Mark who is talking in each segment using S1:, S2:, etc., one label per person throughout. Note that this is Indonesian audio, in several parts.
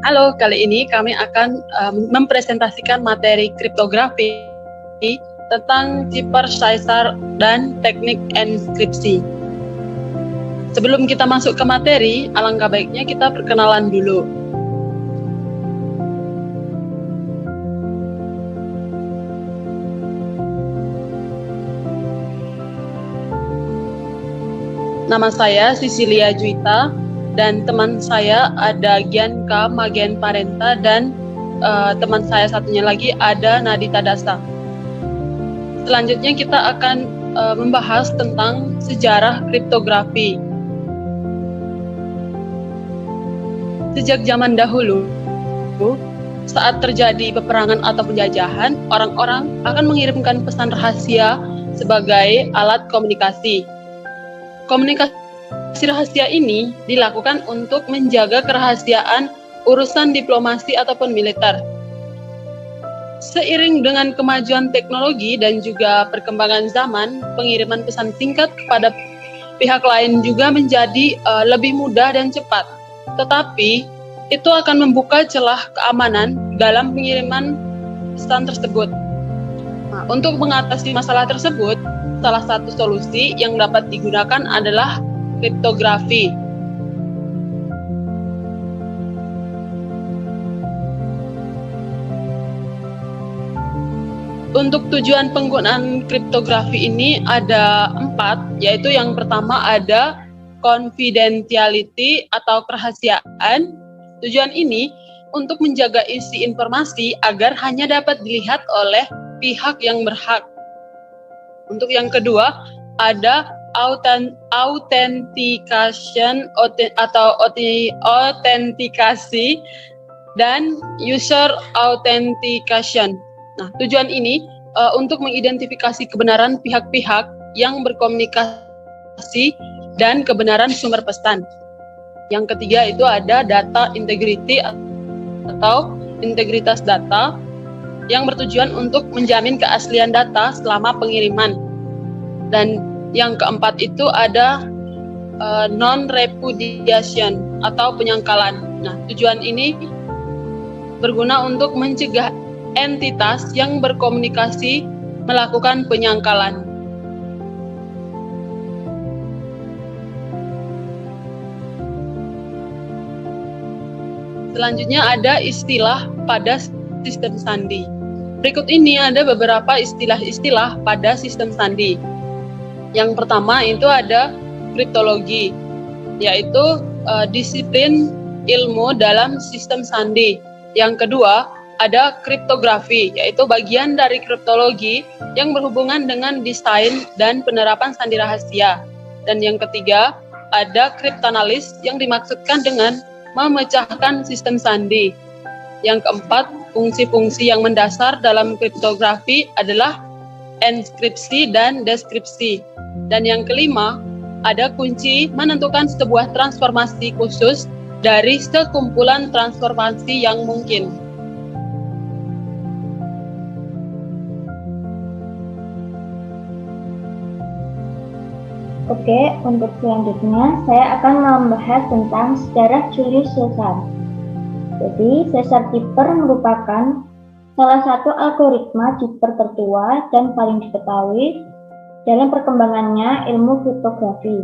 S1: Halo, kali ini kami akan mempresentasikan materi kriptografi tentang Zipper, Caesar, dan teknik enkripsi. Sebelum kita masuk ke materi, alangkah baiknya kita perkenalan dulu. Nama saya Sisilia Juwita, dan teman saya ada Gianca Magen Parenta, dan teman saya satunya lagi ada Nadita Dasa. Selanjutnya kita akan membahas tentang sejarah kriptografi. Sejak zaman dahulu, saat terjadi peperangan atau penjajahan, orang-orang akan mengirimkan pesan rahasia sebagai alat komunikasi. Komunikasi rahasia ini dilakukan untuk menjaga kerahasiaan urusan diplomasi ataupun militer. Seiring dengan kemajuan teknologi dan juga perkembangan zaman, pengiriman pesan singkat kepada pihak lain juga menjadi lebih mudah dan cepat. Tetapi, itu akan membuka celah keamanan dalam pengiriman pesan tersebut. Nah, untuk mengatasi masalah tersebut, salah satu solusi yang dapat digunakan adalah kriptografi. Untuk tujuan penggunaan kriptografi ini ada 4, yaitu yang pertama ada confidentiality atau kerahasiaan. Tujuan ini untuk menjaga isi informasi agar hanya dapat dilihat oleh pihak yang berhak. Untuk yang kedua, ada authentication atau autentikasi dan user authentication. Nah, tujuan ini untuk mengidentifikasi kebenaran pihak-pihak yang berkomunikasi dan kebenaran sumber pesan. Yang ketiga itu ada data integrity atau integritas data, yang bertujuan untuk menjamin keaslian data selama pengiriman. Dan yang keempat itu ada non-repudiation atau penyangkalan. Nah, tujuan ini berguna untuk mencegah entitas yang berkomunikasi melakukan penyangkalan. Selanjutnya ada istilah pada sistem sandi. Berikut ini ada beberapa istilah-istilah pada sistem sandi. Yang pertama itu ada kriptologi, yaitu disiplin ilmu dalam sistem sandi. Yang kedua ada kriptografi, yaitu bagian dari kriptologi yang berhubungan dengan desain dan penerapan sandi rahasia. Dan yang ketiga ada kriptanalis yang dimaksudkan dengan memecahkan sistem sandi. Yang keempat, fungsi-fungsi yang mendasar dalam kriptografi adalah enskripsi dan deskripsi. Dan yang kelima, ada kunci menentukan sebuah transformasi khusus dari sekumpulan transformasi yang mungkin.
S2: Oke, untuk selanjutnya saya akan membahas tentang sejarah Julius Caesar. Jadi, Caesar Zipper merupakan salah satu algoritma Zipper tertua dan paling diketahui dalam perkembangannya ilmu kriptografi.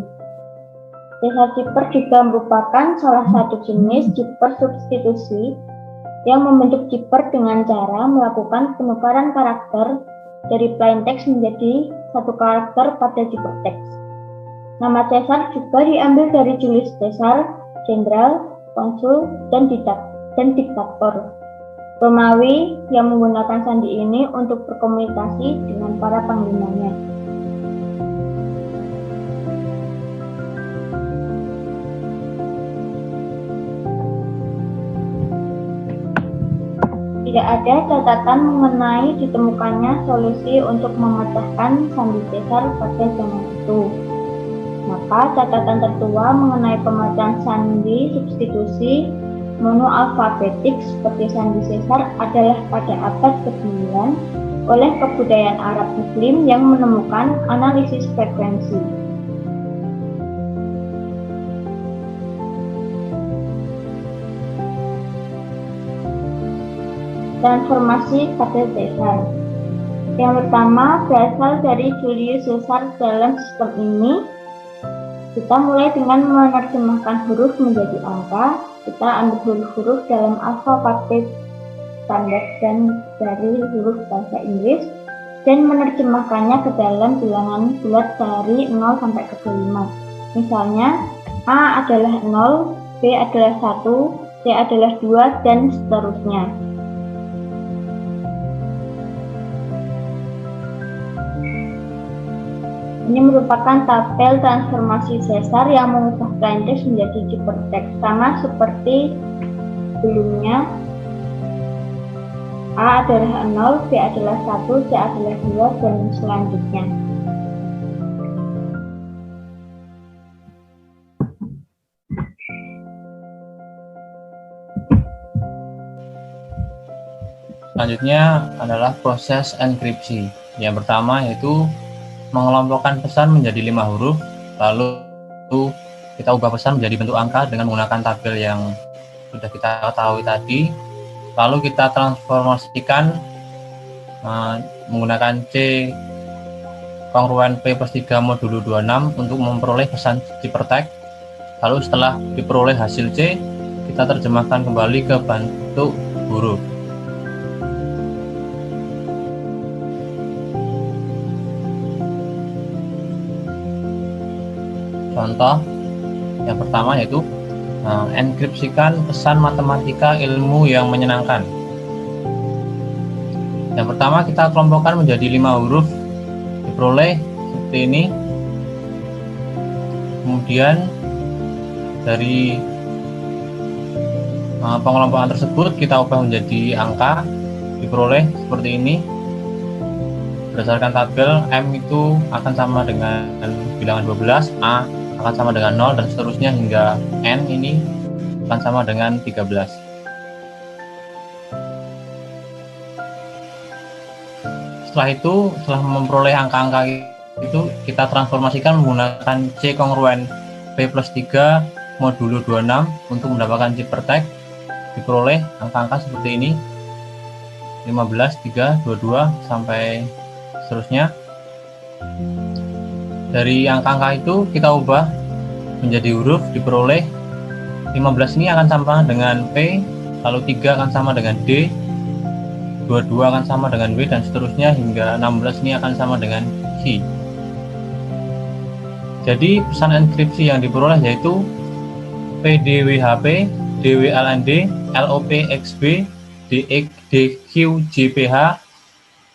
S2: Caesar Zipper juga merupakan salah satu jenis Zipper substitusi yang membentuk Zipper dengan cara melakukan penukaran karakter dari plain text menjadi satu karakter pada Zipper text. Nama Caesar juga diambil dari Julius Caesar, jenderal, konsul, dan diktator Romawi yang menggunakan sandi ini untuk berkomunikasi dengan para panglimanya. Tidak ada catatan mengenai ditemukannya solusi untuk memecahkan sandi Caesar pada zaman itu. Maka catatan tertua mengenai pemecahan sandi substitusi monoalfabetik seperti sandi Caesar adalah pada abad ke-9 oleh kebudayaan Arab Muslim yang menemukan analisis frekuensi. transformasi tabel Caesar. Yang pertama berasal dari Julius Caesar. Dalam sistem ini kita mulai dengan menerjemahkan huruf menjadi angka. Kita ambil huruf-huruf dalam alfabet standar dan dari huruf bahasa Inggris dan menerjemahkannya ke dalam bilangan bulat dari 0 sampai ke 5. Misalnya A adalah 0, B adalah 1, C adalah 2, dan seterusnya. Ini merupakan tabel transformasi Caesar yang mengubah plain text menjadi hypertext, sama seperti sebelumnya. A adalah 0, B adalah 1, C adalah 2, dan selanjutnya.
S3: Selanjutnya adalah proses enkripsi. Yang pertama yaitu mengelompokkan pesan menjadi 5 huruf, lalu kita ubah pesan menjadi bentuk angka dengan menggunakan tabel yang sudah kita ketahui tadi. Lalu kita transformasikan menggunakan C kongruen P plus 3 modulo 26 untuk memperoleh pesan hypertext. Lalu setelah diperoleh hasil C, kita terjemahkan kembali ke bentuk huruf. Contoh yang pertama yaitu enkripsikan pesan matematika ilmu yang menyenangkan. Yang pertama kita kelompokkan menjadi 5 huruf, diperoleh seperti ini. Kemudian dari pengelompokan tersebut kita ubah menjadi angka, diperoleh seperti ini. Berdasarkan tabel, M itu akan sama dengan bilangan 12, A akan sama dengan 0, dan seterusnya hingga N ini akan sama dengan 13. Setelah itu, setelah memperoleh angka-angka itu, kita transformasikan menggunakan C kongruen P plus 3 modulo 26 untuk mendapatkan hypertext. Diperoleh angka-angka seperti ini, 15, 3, 22, sampai seterusnya. Dari angka-angka itu kita ubah menjadi huruf, diperoleh 15 ini akan sama dengan P, lalu 3 akan sama dengan D, 22 akan sama dengan W, dan seterusnya hingga 16 ini akan sama dengan Q. Jadi pesan enkripsi yang diperoleh yaitu PDWHP, DWLND, LOPXB, DQJPH,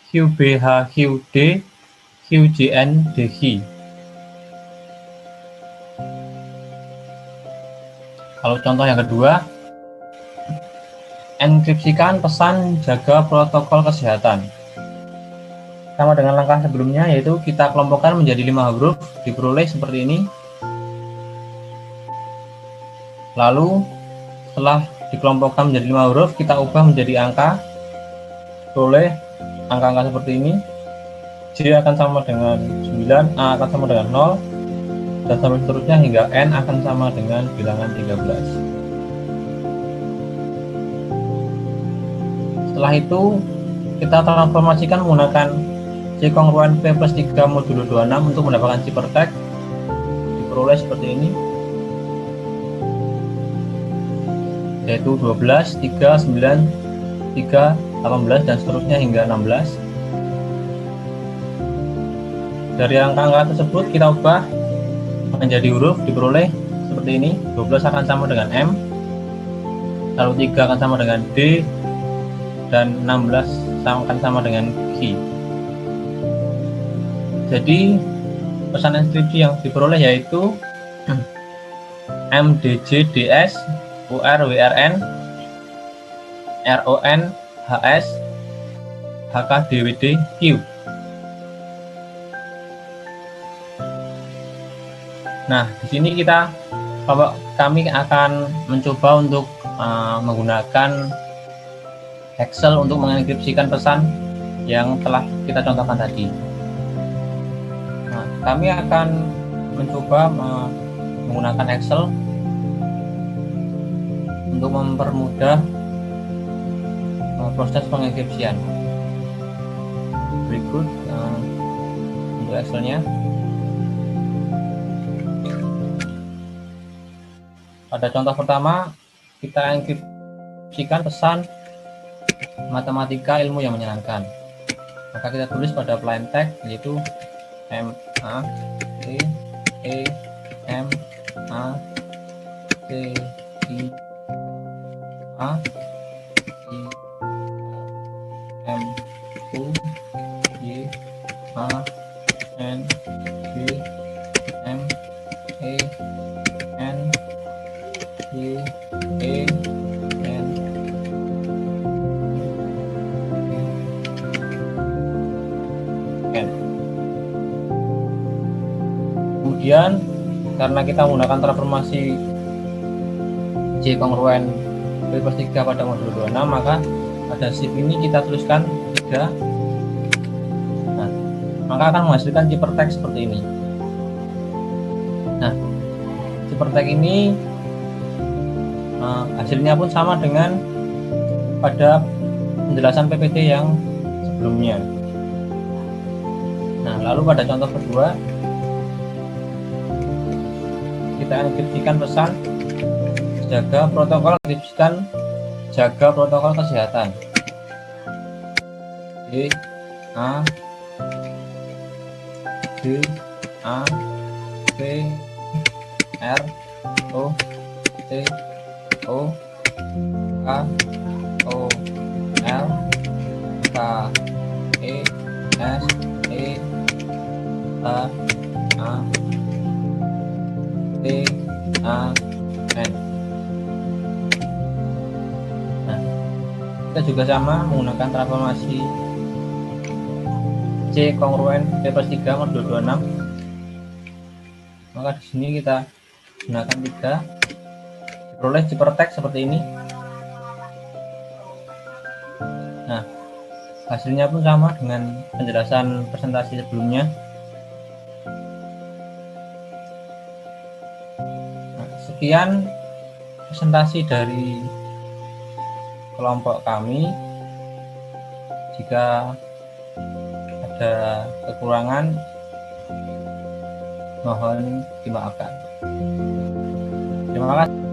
S3: QBHQD, QJNDQ. Kalau contoh yang kedua, enkripsikan pesan jaga protokol kesehatan. Sama dengan langkah sebelumnya, yaitu kita kelompokkan menjadi 5 huruf, diperoleh seperti ini. Lalu setelah dikelompokkan menjadi 5 huruf, kita ubah menjadi angka, diperoleh angka-angka seperti ini. J akan sama dengan 9, A akan sama dengan 0, dan sampai seterusnya hingga N akan sama dengan bilangan 13. Setelah itu kita transformasikan menggunakan C kongruen P plus 3 modulo 26 untuk mendapatkan hypertext. Diperoleh seperti ini, yaitu 12, 3, 9, 3, 18, dan seterusnya hingga 16. Dari angka-angka tersebut kita ubah menjadi huruf, diperoleh seperti ini, 12 akan sama dengan M, lalu 3 akan sama dengan D, dan 16 akan sama dengan Q. Jadi pesan enkripsi yang diperoleh yaitu MDJDS, URWRN, RONHS, HKDWDQ. Nah, di sini kami akan mencoba untuk menggunakan Excel untuk mengenkripsikan pesan yang telah kita contohkan tadi. Nah, kami akan mencoba menggunakan Excel untuk mempermudah proses pengenkripsian. Berikut untuk Excel-nya. Pada contoh pertama, kita enkripsikan pesan matematika ilmu yang menyenangkan. Maka kita tulis pada plain text, yaitu M A T E M A T I A I M U Y A N G M E N Y E N N. Kemudian karena kita menggunakan transformasi J kongruen B+3 pada modul 26, maka pada shift ini kita tuliskan 3. Nah, maka akan menghasilkan cipertek seperti ini. Nah, cipertek ini hasilnya pun sama dengan pada penjelasan PPT yang sebelumnya. Nah, lalu pada contoh kedua, kita enkripsikan pesan jaga protokol kesehatan. D A D A P R O T O K O L K E S E H A T A N. Nah, kita juga sama menggunakan transformasi C kongruen B+3 modul 26. Maka di sini kita gunakan 3, diperoleh cipertek seperti ini. Nah, hasilnya pun sama dengan penjelasan presentasi sebelumnya. Nah, sekian presentasi dari kelompok kami. Jika ada kekurangan, mohon dimaafkan. Terima kasih.